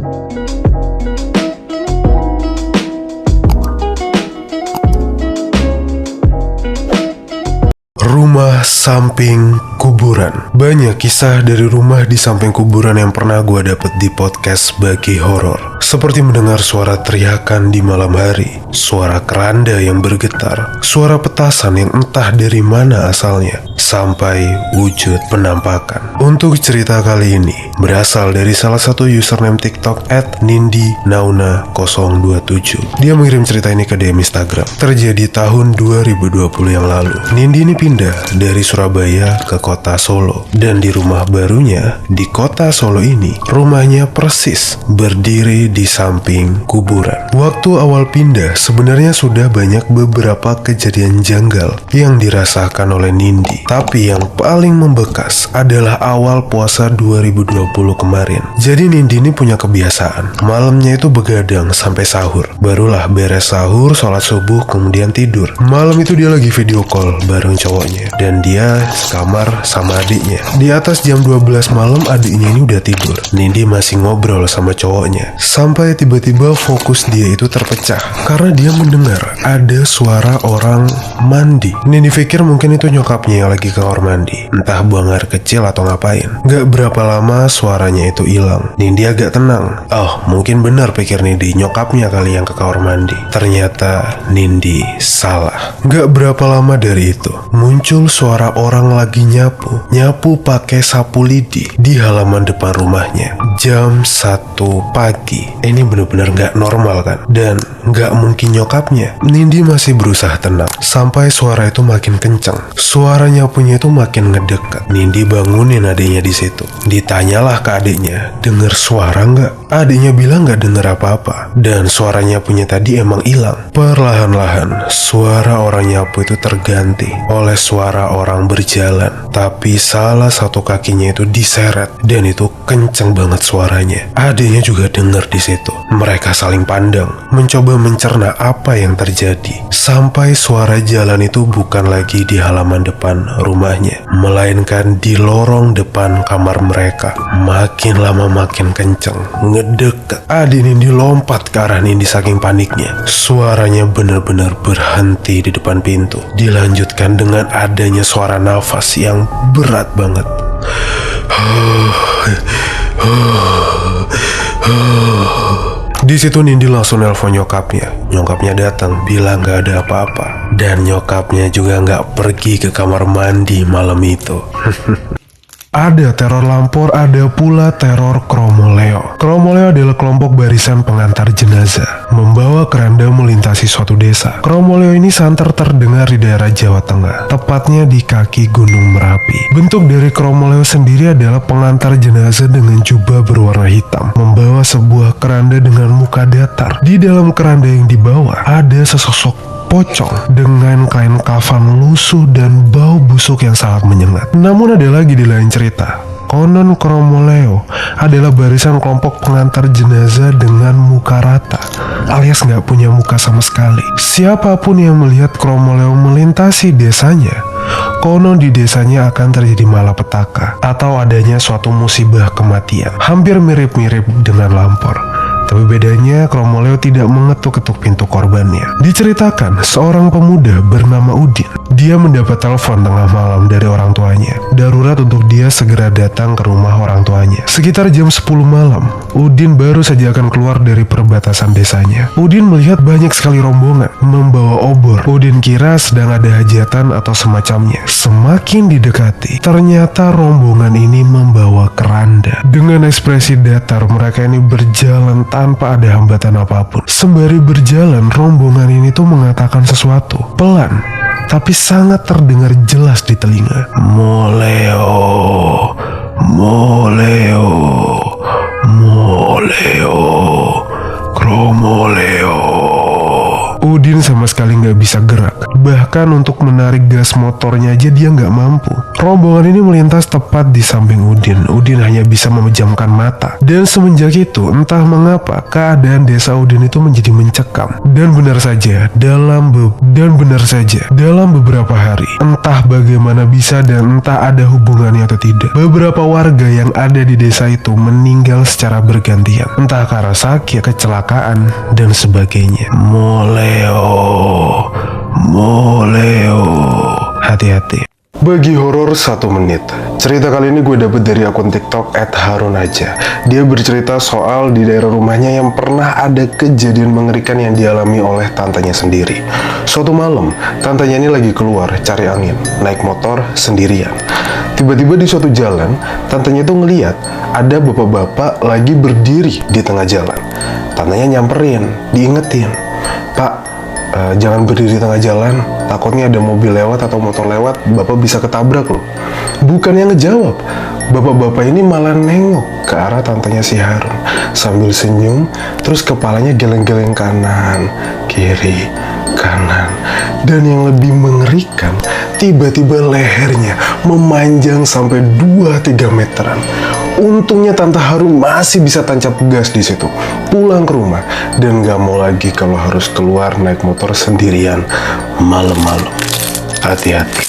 Rumah samping kuburan. Banyak kisah dari rumah di samping kuburan yang pernah gue dapet di podcast Bagi Horor. Seperti mendengar suara teriakan di malam hari, suara keranda yang bergetar, suara petasan yang entah dari mana asalnya, sampai wujud penampakan. Untuk cerita kali ini berasal dari salah satu username TikTok @nindinauna027. Dia mengirim cerita ini ke DM Instagram. Terjadi tahun 2020 yang lalu. Nindi ini pindah dari Surabaya ke kota Solo, dan di rumah barunya di kota Solo ini, rumahnya persis berdiri di samping kuburan. Waktu awal pindah sebenarnya sudah banyak beberapa kejadian janggal yang dirasakan oleh Nindi, tapi yang paling membekas adalah awal puasa 2020 kemarin. Jadi Nindi ini punya kebiasaan malamnya itu begadang sampai sahur, barulah beres sahur, sholat subuh, kemudian tidur. Malam itu dia lagi video call bareng cowoknya, dan dia sekamar sama adiknya. Di atas jam 12 malam adiknya ini udah tidur. Nindi masih ngobrol sama cowoknya, sampai tiba-tiba fokus dia itu terpecah karena dia mendengar ada suara orang mandi. Nindi pikir mungkin itu nyokapnya yang lagi ke kamar mandi, entah buang air kecil atau ngapain. Gak berapa lama suaranya itu hilang. Nindi agak tenang. Oh, mungkin benar pikir Nindi, nyokapnya kali yang ke kamar mandi. Ternyata Nindi salah. Gak berapa lama dari itu muncul suara orang lagi nyapu pakai sapu lidi di halaman depan rumahnya. Jam 1 pagi. Ini benar-benar gak normal kan? Dan gak mungkin nyokapnya. Nindi masih berusaha tenang sampai suara itu makin kencang. Suara nyapunya itu makin ngedekat. Nindi bangunin adiknya di situ. Ditanyalah ke adiknya, denger suara nggak? Adiknya bilang nggak denger apa-apa, dan suara nyapunya tadi emang hilang. Perlahan-lahan suara orang nyapu itu terganti oleh suara orang berjalan, tapi salah satu kakinya itu diseret dan itu kenceng banget suaranya. Adiknya juga denger di situ. Mereka saling pandang, mencoba mencerna apa yang terjadi, sampai suara jalan itu bukan lagi di halaman depan rumahnya, melainkan di lorong depan kamar mereka. Makin lama makin kenceng, ngedeket. Adik Nindi lompat ke arah Nindi saking paniknya. Suaranya benar-benar berhenti di depan pintu. Dilanjutkan dengan adanya suara nafas yang berat banget. Di situ Nindi langsung nelpon nyokapnya. Nyokapnya datang, bilang gak ada apa-apa, dan nyokapnya juga gak pergi ke kamar mandi malam itu. Ada teror lampor, ada pula teror Kromoleo. Kromoleo adalah kelompok barisan pengantar jenazah, membawa keranda melintasi suatu desa. Kromoleo ini santer terdengar di daerah Jawa Tengah, tepatnya di kaki Gunung Merapi. Bentuk dari Kromoleo sendiri adalah pengantar jenazah dengan jubah berwarna hitam, membawa sebuah keranda dengan muka datar. Di dalam keranda yang dibawa ada sesosok pocong dengan kain kafan lusuh dan bau busuk yang sangat menyengat. Namun ada lagi di lain cerita. Konon Kromoleo adalah barisan kelompok pengantar jenazah dengan muka rata, alias nggak punya muka sama sekali. Siapapun yang melihat Kromoleo melintasi desanya, konon di desanya akan terjadi malapetaka atau adanya suatu musibah kematian. Hampir mirip-mirip dengan lampor. Tapi bedanya Kromoleo tidak mengetuk-ketuk pintu korbannya. Diceritakan seorang pemuda bernama Udin. Dia mendapat telepon tengah malam dari orang tuanya, darurat untuk dia segera datang ke rumah orang tuanya. Sekitar jam 10 malam, Udin baru saja akan keluar dari perbatasan desanya. Udin melihat banyak sekali rombongan membawa obor. Udin kira sedang ada hajatan atau semacamnya. Semakin didekati, ternyata rombongan ini membawa keranda. Dengan ekspresi datar, mereka ini berjalan tanpa ada hambatan apapun. Sembari berjalan, rombongan ini tuh mengatakan sesuatu pelan, tapi sangat terdengar jelas di telinga. Moleo, Moleo, Moleo, Kromoleo. Udin sama sekali nggak bisa gerak. Bahkan untuk menarik gas motornya aja dia nggak mampu. Rombongan ini melintas tepat di samping Udin. Udin hanya bisa memejamkan mata. Dan semenjak itu, entah mengapa keadaan desa Udin itu menjadi mencekam. Dan benar saja, dalam beberapa hari, entah bagaimana bisa dan entah ada hubungannya atau tidak, beberapa warga yang ada di desa itu meninggal secara bergantian. Entah karena sakit, kecelakaan, dan sebagainya. Moleo, hati-hati. Bagi horor 1 menit. Cerita kali ini gue dapet dari akun TikTok @harunaja. Dia bercerita soal di daerah rumahnya yang pernah ada kejadian mengerikan yang dialami oleh tantenya sendiri. Suatu malam, tantenya ini lagi keluar cari angin, naik motor sendirian. Tiba-tiba di suatu jalan, tantenya itu ngeliat ada bapak-bapak lagi berdiri di tengah jalan. Tantenya nyamperin, diingetin, "Pak, jangan berdiri di tengah jalan, takutnya ada mobil lewat atau motor lewat, bapak bisa ketabrak loh." Bukan yang ngejawab, bapak-bapak ini malah nengok ke arah tantenya si Harun sambil senyum, terus kepalanya geleng-geleng kanan, kiri, kanan. Dan yang lebih mengerikan, tiba-tiba lehernya memanjang sampai 2-3 meteran. Untungnya Tante Harun masih bisa tancap gas di situ. Pulang ke rumah dan gak mau lagi kalau harus keluar naik motor sendirian malam-malam. Hati-hati.